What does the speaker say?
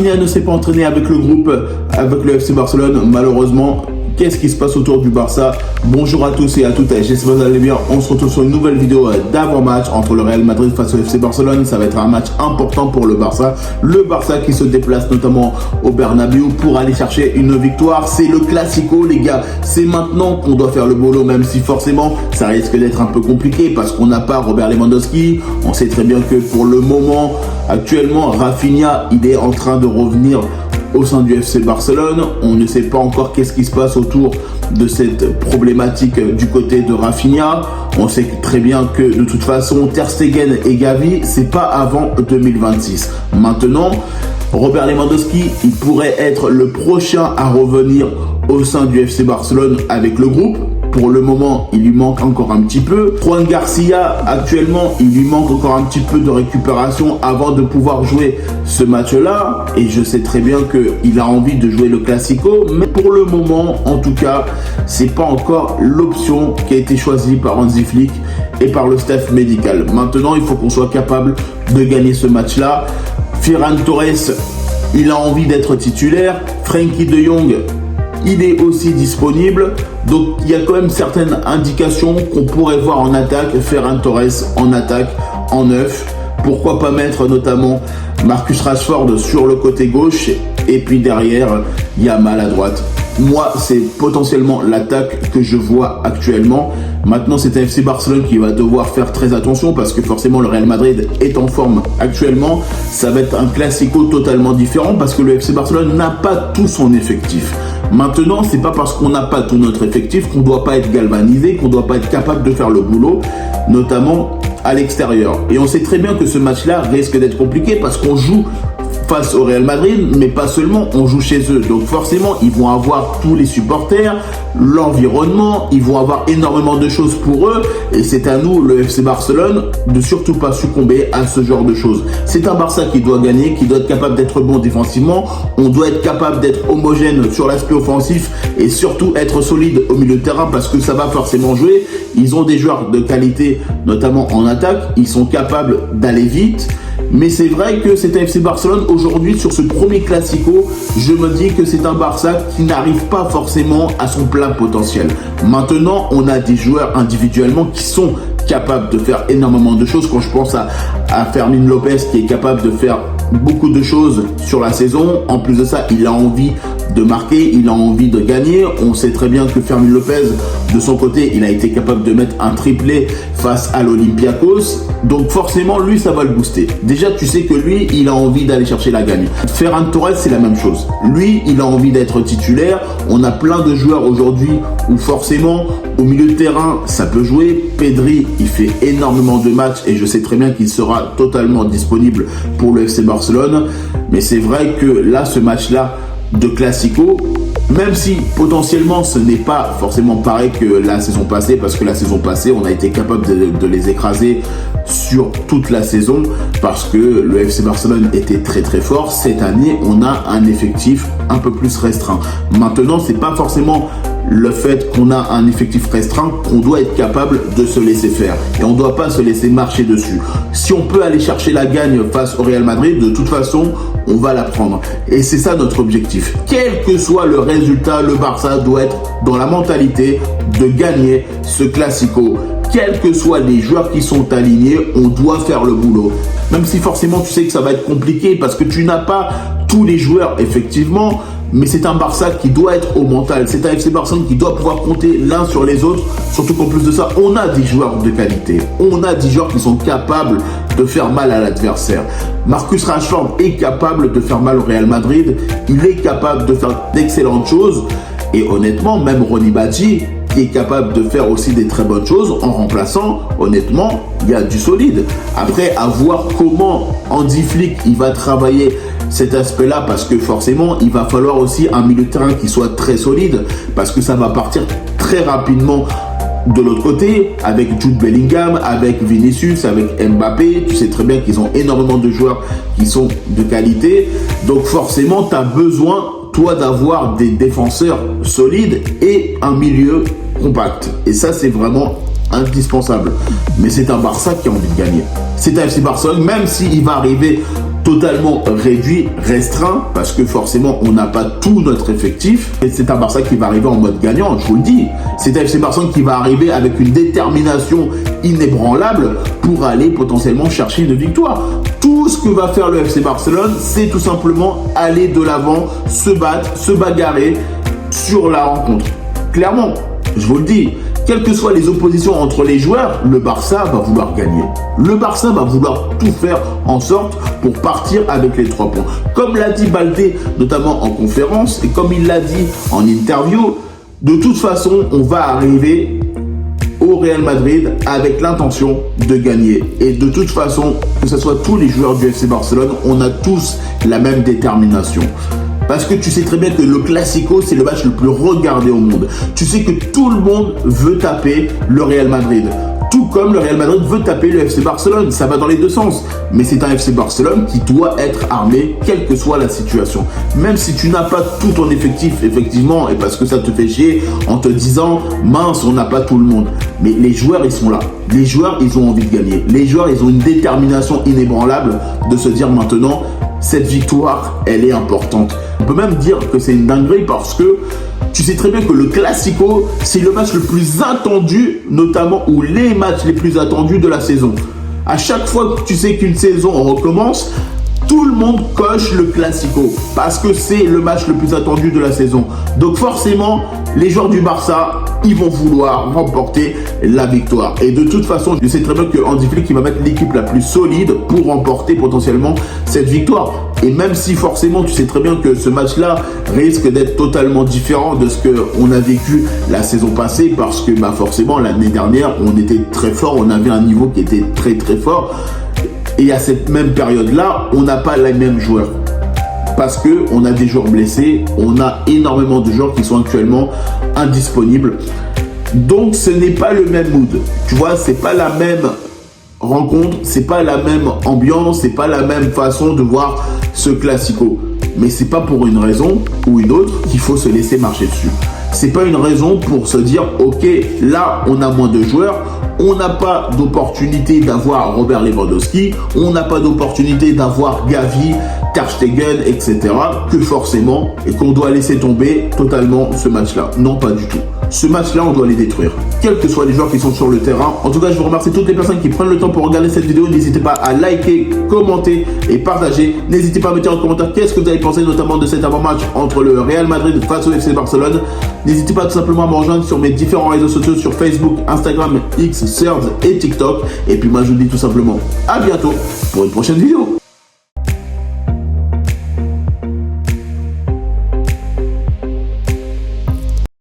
Rafinha ne s'est pas entraîné avec le groupe, avec le FC Barcelone, malheureusement. Qu'est-ce qui se passe autour du Barça? Bonjour à tous et à toutes, j'espère que vous allez bien. On se retrouve sur une nouvelle vidéo d'avant-match entre le Real Madrid face au FC Barcelone. Ça va être un match important pour le Barça. Le Barça qui se déplace notamment au Bernabéu pour aller chercher une victoire. C'est le Classico, les gars. C'est maintenant qu'on doit faire le boulot, même si forcément ça risque d'être un peu compliqué parce qu'on n'a pas Robert Lewandowski. On sait très bien que pour le moment, actuellement, Rafinha, il est en train de revenir au sein du FC Barcelone. On ne sait pas encore qu'est-ce qui se passe autour de cette problématique du côté de Rafinha. On sait très bien que de toute façon Ter Stegen et Gavi, c'est pas avant 2026. Maintenant, Robert Lewandowski, il pourrait être le prochain à revenir au sein du FC Barcelone avec le groupe. Pour le moment, il lui manque encore un petit peu. Juan Garcia, actuellement, il lui manque encore un petit peu de récupération avant de pouvoir jouer ce match-là. Et je sais très bien qu'il a envie de jouer le Classico. Mais pour le moment, en tout cas, c'est pas encore l'option qui a été choisie par Hansi Flick et par le staff médical. Maintenant, il faut qu'on soit capable de gagner ce match-là. Ferran Torres, il a envie d'être titulaire. Frenkie de Jong, il est aussi disponible. Donc il y a quand même certaines indications qu'on pourrait voir en attaque. Ferran Torres en attaque, en neuf. Pourquoi pas mettre notamment Marcus Rashford sur le côté gauche. Et puis derrière, Yamal à droite. Moi, c'est potentiellement l'attaque que je vois actuellement. Maintenant, c'est un FC Barcelone qui va devoir faire très attention parce que forcément, le Real Madrid est en forme actuellement. Ça va être un Classico totalement différent parce que le FC Barcelone n'a pas tout son effectif. Maintenant, c'est pas parce qu'on n'a pas tout notre effectif qu'on doit pas être galvanisé, qu'on doit pas être capable de faire le boulot, notamment à l'extérieur. Et on sait très bien que ce match-là risque d'être compliqué parce qu'on joue face au Real Madrid, mais pas seulement, on joue chez eux. Donc forcément, ils vont avoir tous les supporters, l'environnement, ils vont avoir énormément de choses pour eux. Et c'est à nous, le FC Barcelone, de surtout pas succomber à ce genre de choses. C'est un Barça qui doit gagner, qui doit être capable d'être bon défensivement. On doit être capable d'être homogène sur l'aspect offensif et surtout être solide au milieu de terrain parce que ça va forcément jouer. Ils ont des joueurs de qualité, notamment en attaque. Ils sont capables d'aller vite. Mais c'est vrai que c'est un FC Barcelone aujourd'hui sur ce premier Classico. Je me dis que c'est un Barça qui n'arrive pas forcément à son plein potentiel. Maintenant, on a des joueurs individuellement qui sont capables de faire énormément de choses. Quand je pense à Fermín López qui est capable de faire beaucoup de choses sur la saison. En plus de ça, il a envie de marquer, il a envie de gagner. On sait très bien que Fermín López, de son côté, il a été capable de mettre un triplé face à l'Olympiakos. Donc forcément, lui, ça va le booster. Déjà, tu sais que lui, il a envie d'aller chercher la gagne. Ferran Torres, c'est la même chose. Lui, il a envie d'être titulaire. On a plein de joueurs aujourd'hui où forcément, au milieu de terrain, ça peut jouer. Pedri, il fait énormément de matchs et je sais très bien qu'il sera totalement disponible pour le FC Barcelone. Mais c'est vrai que là, ce match-là de Classico, même si potentiellement ce n'est pas forcément pareil que la saison passée, parce que la saison passée, on a été capable de les écraser sur toute la saison parce que le FC Barcelone était très très fort. Cette année, on a un effectif un peu plus restreint. Maintenant, c'est pas forcément le fait qu'on a un effectif restreint qu'on doit être capable de se laisser faire et on ne doit pas se laisser marcher dessus. Si on peut aller chercher la gagne face au Real Madrid, de toute façon on va la prendre et c'est ça notre objectif. Quel que soit le résultat, le Barça doit être dans la mentalité de gagner ce Classico. Quels que soient les joueurs qui sont alignés, on doit faire le boulot. Même si forcément tu sais que ça va être compliqué parce que tu n'as pas tous les joueurs effectivement, mais c'est un Barça qui doit être au mental. C'est un FC Barcelone qui doit pouvoir compter l'un sur les autres. Surtout qu'en plus de ça, on a des joueurs de qualité. On a des joueurs qui sont capables de faire mal à l'adversaire. Marcus Rashford est capable de faire mal au Real Madrid. Il est capable de faire d'excellentes choses. Et honnêtement, même Ronny Badji qui est capable de faire aussi des très bonnes choses en remplaçant, honnêtement, il y a du solide. Après, à voir comment Hansi Flick il va travailler cet aspect-là parce que forcément, il va falloir aussi un milieu de terrain qui soit très solide parce que ça va partir très rapidement de l'autre côté avec Jude Bellingham, avec Vinicius, avec Mbappé. Tu sais très bien qu'ils ont énormément de joueurs qui sont de qualité. Donc forcément, tu as besoin, toi, d'avoir des défenseurs solides et un milieu compact. Et ça, c'est vraiment indispensable. Mais c'est un Barça qui a envie de gagner. C'est un FC Barcelone, même s'il va arriver totalement réduit, restreint, parce que forcément on n'a pas tout notre effectif, et c'est un Barça qui va arriver en mode gagnant, je vous le dis. C'est un FC Barcelone qui va arriver avec une détermination inébranlable pour aller potentiellement chercher une victoire. Tout ce que va faire le FC Barcelone, c'est tout simplement aller de l'avant, se battre, se bagarrer sur la rencontre. Clairement, je vous le dis, quelles que soient les oppositions entre les joueurs, le Barça va vouloir gagner. Le Barça va vouloir tout faire en sorte pour partir avec les 3 points. Comme l'a dit Baldé, notamment en conférence, et comme il l'a dit en interview, de toute façon, on va arriver au Real Madrid avec l'intention de gagner. Et de toute façon, que ce soit tous les joueurs du FC Barcelone, on a tous la même détermination. Parce que tu sais très bien que le Classico, c'est le match le plus regardé au monde. Tu sais que tout le monde veut taper le Real Madrid. Tout comme le Real Madrid veut taper le FC Barcelone. Ça va dans les deux sens. Mais c'est un FC Barcelone qui doit être armé, quelle que soit la situation. Même si tu n'as pas tout ton effectif, effectivement, et parce que ça te fait chier en te disant, mince, on n'a pas tout le monde. Mais les joueurs, ils sont là. Les joueurs, ils ont envie de gagner. Les joueurs, ils ont une détermination inébranlable de se dire maintenant, cette victoire, elle est importante. On peut même dire que c'est une dinguerie parce que tu sais très bien que le Classico, c'est le match le plus attendu, notamment, ou les matchs les plus attendus de la saison. À chaque fois que tu sais qu'une saison recommence, tout le monde coche le Classico parce que c'est le match le plus attendu de la saison. Donc forcément, les joueurs du Barça, ils vont vouloir remporter la victoire. Et de toute façon, je sais très bien que Hansi Flick va mettre l'équipe la plus solide pour remporter potentiellement cette victoire. Et même si forcément, tu sais très bien que ce match-là risque d'être totalement différent de ce qu'on a vécu la saison passée, parce que forcément, l'année dernière, on était très fort, on avait un niveau qui était très très fort. Et à cette même période-là, on n'a pas les mêmes joueurs. Parce qu'on a des joueurs blessés, on a énormément de joueurs qui sont actuellement indisponibles. Donc ce n'est pas le même mood. Tu vois, c'est pas la même rencontre, c'est pas la même ambiance, c'est pas la même façon de voir ce Classico. Mais c'est pas pour une raison ou une autre qu'il faut se laisser marcher dessus. C'est pas une raison pour se dire, ok, là on a moins de joueurs, on n'a pas d'opportunité d'avoir Robert Lewandowski, on n'a pas d'opportunité d'avoir Gavi, Ter Stegen, etc. que forcément, et qu'on doit laisser tomber totalement ce match-là. Non, pas du tout. Ce match-là, on doit les détruire, quels que soient les joueurs qui sont sur le terrain. En tout cas, je vous remercie toutes les personnes qui prennent le temps pour regarder cette vidéo. N'hésitez pas à liker, commenter et partager. N'hésitez pas à mettre en commentaire qu'est-ce que vous avez pensé notamment de cet avant-match entre le Real Madrid face au FC Barcelone. N'hésitez pas tout simplement à me rejoindre sur mes différents réseaux sociaux, sur Facebook, Instagram, X, Threads et TikTok. Et puis moi, je vous dis tout simplement à bientôt pour une prochaine vidéo.